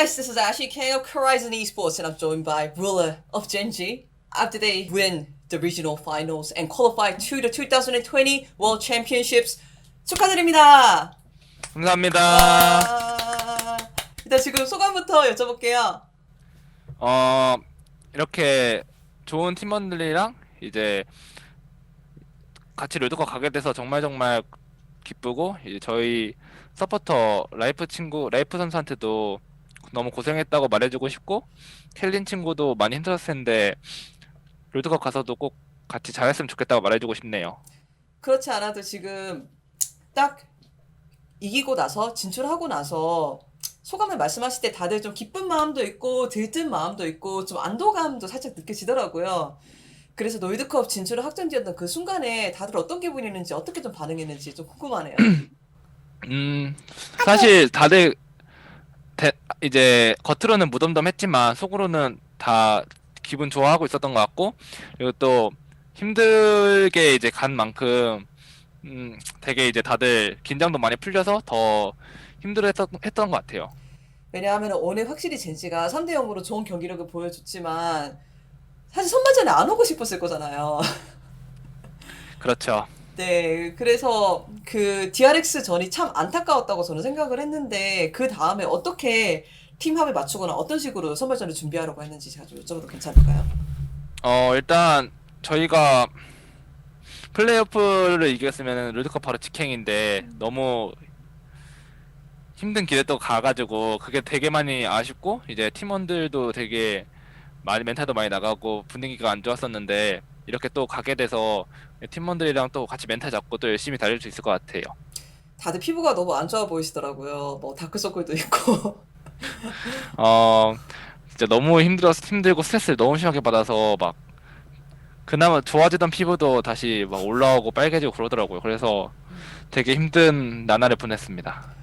guys, this is Ashley K of Horizon Esports, and I'm joined by ruler of Genji. After they win the regional finals and qualify to the 2020 World Championships, 축하드립니다. 감사합니다. 와, 일단 지금 소감부터 여쭤볼게요. 어, 이렇게 좋은 팀원들이랑 이제 같이 롤드컵 가게 돼서 정말 정말 기쁘고, 이제 저희 서포터 라이프 선수한테도 너무 고생했다고 말해주고 싶고, 켈린 친구도 많이 힘들었을 텐데 롤드컵 가서도 꼭 같이 잘했으면 좋겠다고 말해주고 싶네요. 그렇지 않아도 지금 딱 이기고 나서 진출하고 나서 소감을 말씀하실 때 다들 좀 기쁜 마음도 있고 들뜬 마음도 있고 좀 안도감도 살짝 느껴지더라고요. 그래서 롤드컵 진출을 확정지었던 그 순간에 다들 어떤 기분이었는지 어떻게 좀 반응했는지 좀 궁금하네요. 사실 다들 이제 겉으로는 무덤덤했지만 속으로는 다 기분 좋아하고 있었던 것 같고, 그리고 또 힘들게 이제 간 만큼 되게 이제 다들 긴장도 많이 풀려서 더 힘들어했던 것 같아요. 왜냐하면 오늘 확실히 젠지가 3대 0으로 좋은 경기력을 보여줬지만 사실 선발전에 안 오고 싶었을 거잖아요. 그렇죠. 네, 그래서 그 DRX 전이 참 안타까웠다고 저는 생각을 했는데 그 다음에 어떻게 팀 합을 맞추거나 어떤 식으로 선발전을 준비하려고 했는지 제가 좀 여쭤봐도 괜찮을까요? 일단 저희가 플레이오프를 이겼으면 롤드컵 바로 직행인데 너무 힘든 길에 또 가가지고 그게 되게 많이 아쉽고, 이제 팀원들도 되게 많이 멘탈도 많이 나가고 분위기가 안 좋았었는데 이렇게 또 가게 돼서 팀원들이랑 또 같이 멘탈 잡고 또 열심히 달릴 수 있을 것 같아요. 다들 피부가 너무 안 좋아 보이시더라고요. 뭐 다크서클도 있고. 어 진짜 너무 힘들고 스트레스를 너무 심하게 받아서 막 그나마 좋아지던 피부도 다시 막 올라오고 빨개지고 그러더라고요. 그래서 되게 힘든 나날을 보냈습니다.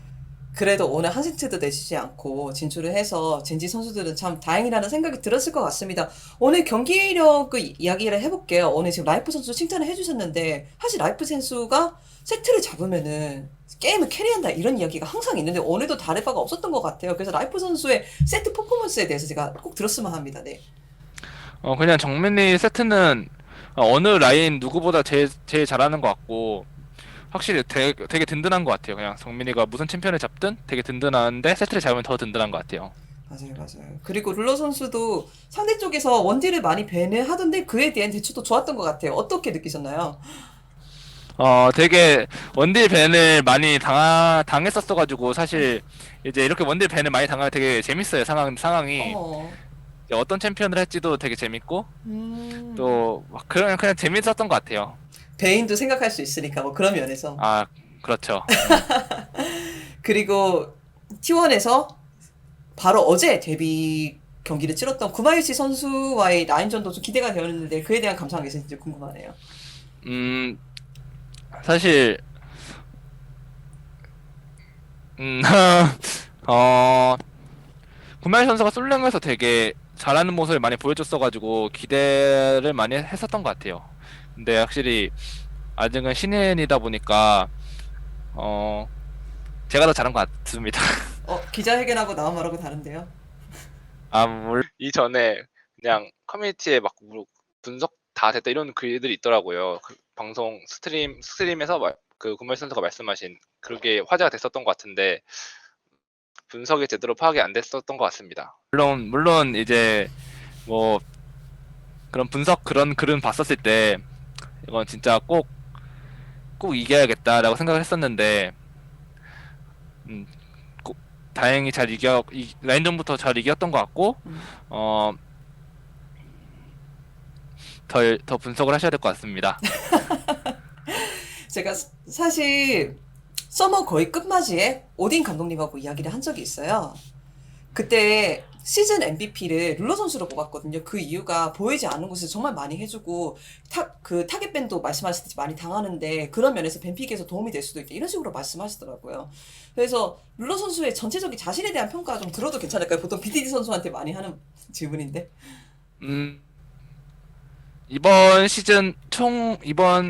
그래도 오늘 한 세트도 내주지 않고 진출을 해서 젠지 선수들은 참 다행이라는 생각이 들었을 것 같습니다. 오늘 경기력을 이야기를 해볼게요. 오늘 지금 라이프 선수 칭찬을 해주셨는데 사실 라이프 선수가 세트를 잡으면은 게임을 캐리한다 이런 이야기가 항상 있는데 오늘도 다를 바가 없었던 것 같아요. 그래서 라이프 선수의 세트 퍼포먼스에 대해서 제가 꼭 들었으면 합니다. 네. 그냥 정민이 세트는 어느 라인 누구보다 제일 잘하는 것 같고, 확실히 되게 든든한 것 같아요. 그냥 정민이가 무슨 챔피언을 잡든 되게 든든한데 세트를 잡으면 더 든든한 것 같아요. 맞아요, 맞아요. 그리고 룰러 선수도 상대 쪽에서 원딜을 많이 배내하던데 그에 대한 대처도 좋았던 것 같아요. 어떻게 느끼셨나요? 되게 원딜 밴을 많이 당했었어가지고, 사실 이제 이렇게 원딜 밴을 많이 당하면 되게 재밌어요. 상황이 어, 이제 어떤 챔피언을 할지도 되게 재밌고, 음. 또 막 그냥 재밌었던 것 같아요. 배인도 생각할 수 있으니까 뭐 그런 면에서. 아, 그렇죠. 그리고 T1에서 바로 어제 데뷔 경기를 치렀던 구마유시 선수와의 라인전도 좀 기대가 되었는데 그에 대한 감상이 있으신지 궁금하네요. 음, 사실 음, 어, 구마유 선수가 솔랭에서 되게 잘하는 모습을 많이 보여줬어가지고 기대를 많이 했었던 것 같아요. 근데 확실히 아직은 신인이다 보니까 어, 제가 더 잘한 것 같습니다. 기자회견하고 나온 말하고 다른데요. 이전에 그냥 커뮤니티에 막 분석 다 됐다 이런 글들이 있더라고요. 그 방송 스트림에서 그 구말 선수가 말씀하신 그게 화제가 됐었던 것 같은데 분석이 제대로 파악이 안 됐었던 것 같습니다. 물론 이제 뭐 그런 분석 그런 글은 봤었을 때 이건 진짜 꼭 이겨야겠다라고 생각을 했었는데, 음, 꼭 다행히 라인전부터 잘 이겼던 것 같고, 음. 어, 더 분석을 하셔야 될 것 같습니다. 제가 사실 서머 거의 끝맞이에 오딘 감독님하고 이야기를 한 적이 있어요. 그때 시즌 MVP를 룰러 선수로 뽑았거든요. 그 이유가 보이지 않는 곳에서 정말 많이 해주고 그 타겟 밴도 말씀하셨듯이 많이 당하는데 그런 면에서 밴픽에서 도움이 될 수도 있다 이런 식으로 말씀하시더라고요. 그래서 룰러 선수의 전체적인 자신에 대한 평가 좀 들어도 괜찮을까요? 보통 BDD 선수한테 많이 하는 질문인데. 음, 이번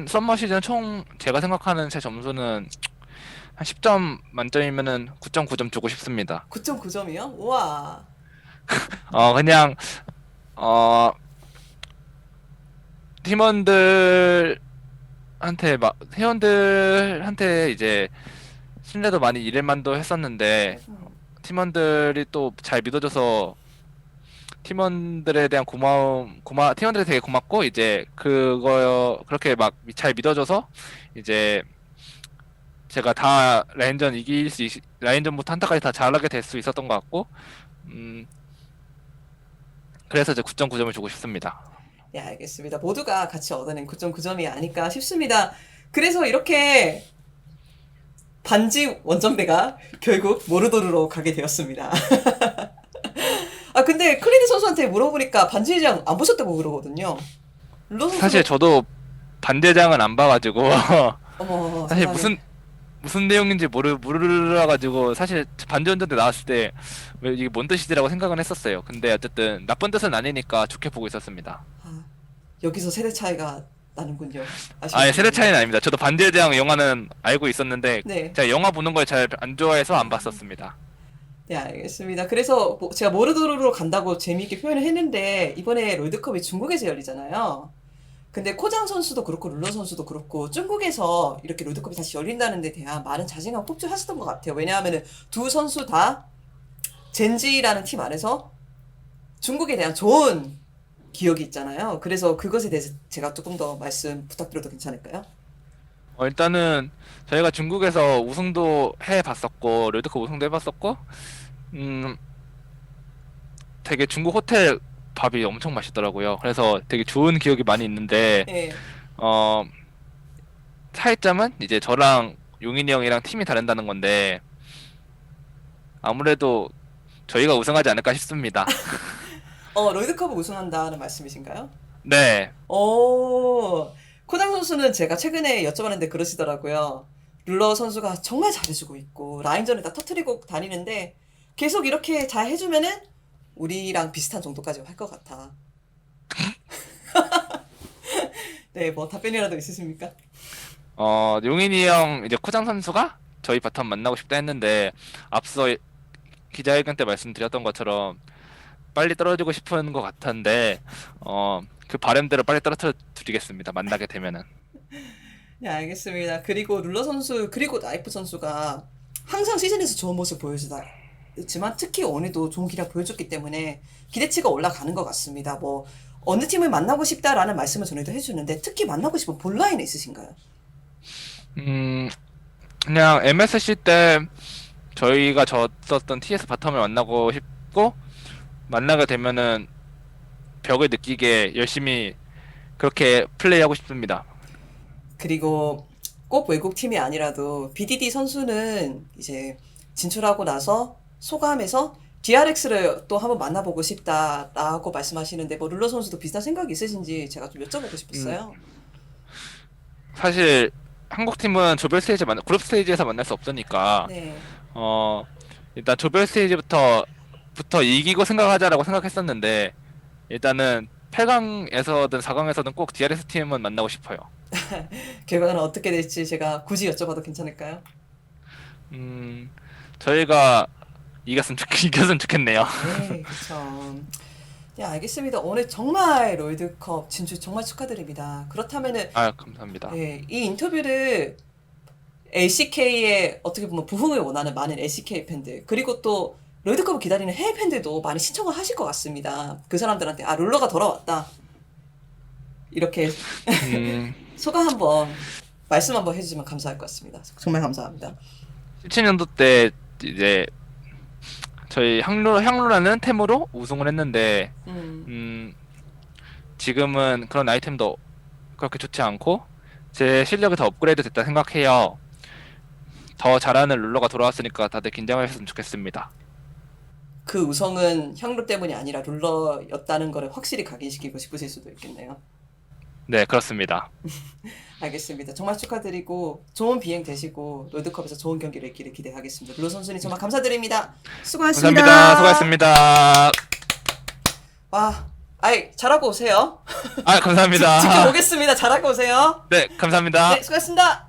썸머 시즌 총 제가 생각하는 제 점수는 한 10점 만점이면은 9.9점 주고 싶습니다. 9.9점이요? 우와. 그냥 어 팀원들한테 회원들한테 이제 신뢰도 많이 잃을 만도 했었는데 팀원들이 또 잘 믿어줘서 팀원들에 대한 팀원들이 되게 고맙고 이제 그렇게 막 잘 믿어줘서 이제 제가 다 라인전부터 한타까지 다 잘하게 될 수 있었던 것 같고 음 그래서 이제 9.9점을 주고 싶습니다. 네, 알겠습니다. 모두가 같이 얻어낸 9.9점이 아닐까 싶습니다. 그래서 이렇게 반지 원정대가 결국 모르도르로 가게 되었습니다. 아, 근데 클리드 선수한테 물어보니까 반지 회장 안 보셨다고 그러거든요. 룰러 사실 선수는, 저도 반대장은 안 봐가지고 어머, 사실 세상에. 무슨 내용인지 몰라가지고 사실 반전전대 나왔을 때 왜 이게 뭔 뜻이지라고 생각은 했었어요. 근데 어쨌든 나쁜 뜻은 아니니까 좋게 보고 있었습니다. 아, 여기서 세대 차이가 나는군요. 아예 세대 아쉽습니다. 차이는 아닙니다. 저도 반대장 영화는 알고 있었는데 네. 제가 영화 보는 걸 잘 안 좋아해서 안 봤었습니다. 네, 알겠습니다. 그래서 제가 모르도르로 간다고 재미있게 표현을 했는데, 이번에 롤드컵이 중국에서 열리잖아요. 근데 코장 선수도 그렇고 룰러 선수도 그렇고 중국에서 이렇게 롤드컵이 다시 열린다는 데 대한 많은 자신감 폭주하셨던 것 같아요. 왜냐하면 두 선수 다 젠지라는 팀 안에서 중국에 대한 좋은 기억이 있잖아요. 그래서 그것에 대해서 제가 조금 더 말씀 부탁드려도 괜찮을까요? 일단은 저희가 중국에서 우승도 해봤었고 롤드컵 우승도 해봤었고 음 되게 중국 호텔 밥이 엄청 맛있더라고요. 그래서 되게 좋은 기억이 많이 있는데 예. 어 차이점은 이제 저랑 용인이 형이랑 팀이 다른다는 건데 아무래도 저희가 우승하지 않을까 싶습니다. 롤드컵을 우승한다는 말씀이신가요? 네. 코장 선수는 제가 최근에 여쭤봤는데 그러시더라고요. 룰러 선수가 정말 잘해주고 있고 라인전을 다 터트리고 다니는데 계속 이렇게 잘 해주면은 우리랑 비슷한 정도까지 할 것 같아. 네, 뭐 답변이라도 있으십니까? 용인이 형 이제 코장 선수가 저희 바텀 만나고 싶다 했는데 앞서 기자회견 때 말씀드렸던 것처럼 빨리 떨어지고 싶은 것 같은데 그 바람대로 빨리 떨어뜨려 드리겠습니다. 만나게 되면은. 네, 알겠습니다. 그리고 룰러 선수, 그리고 나이프 선수가 항상 시즌에서 좋은 모습 보여주지만 특히 오늘도 좋은 기량 보여줬기 때문에 기대치가 올라가는 것 같습니다. 뭐, 어느 팀을 만나고 싶다라는 말씀을 전에도 해주는데 특히 만나고 싶은 본라인 있으신가요? 음, 그냥 MSC 때 저희가 졌었던 TS 바텀을 만나고 싶고 만나게 되면은 벽을 느끼게 열심히 그렇게 플레이하고 싶습니다. 그리고 꼭 외국 팀이 아니라도 BDD 선수는 이제 진출하고 나서 소감에서 DRX를 또 한번 만나보고 싶다라고 말씀하시는데 뭐 룰러 선수도 비슷한 생각이 있으신지 제가 좀 여쭤보고 음, 싶었어요. 사실 한국 팀은 그룹 스테이지에서 만날 수 없으니까 네. 어, 일단 조별 스테이지부터 이기고 생각하자라고 생각했었는데 일단은 8강에서든 4강에서든 꼭 DRX 팀은 만나고 싶어요. 결과는 어떻게 될지 제가 굳이 여쭤봐도 괜찮을까요? 음, 저희가 이겼으면 좋겠네요. 네, 그쵸. 네, 알겠습니다. 오늘 정말 롤드컵 진출 정말 축하드립니다. 그렇다면은, 아, 감사합니다. 네, 이 인터뷰를 LCK의 어떻게 보면 부흥을 원하는 많은 LCK 팬들, 그리고 또 롤드컵을 기다리는 해외 팬들도 많이 신청을 하실 것 같습니다. 그 사람들한테, 아, 룰러가 돌아왔다. 이렇게 음, 소감 한번, 말씀 한번 해주시면 감사할 것 같습니다. 정말 감사합니다. 17년도 때 이제 저희 향로라는 템으로 우승을 했는데 음, 음, 지금은 그런 아이템도 그렇게 좋지 않고 제 실력이 더 업그레이드 됐다 생각해요. 더 잘하는 룰러가 돌아왔으니까 다들 긴장을 했으면 좋겠습니다. 그 우성은 향로 때문이 아니라 룰러였다는 거를 확실히 각인시키고 싶으실 수도 있겠네요. 네, 그렇습니다. 알겠습니다. 정말 축하드리고 좋은 비행 되시고 롤드컵에서 좋은 경기를 있기를 기대하겠습니다. 룰러 선수님 정말 감사드립니다. 감사합니다. 수고하셨습니다. 수고하셨습니다. 와, 아이 잘하고 오세요. 아, 감사합니다. 지켜보겠습니다. 잘하고 오세요. 네, 감사합니다. 네, 수고하셨습니다.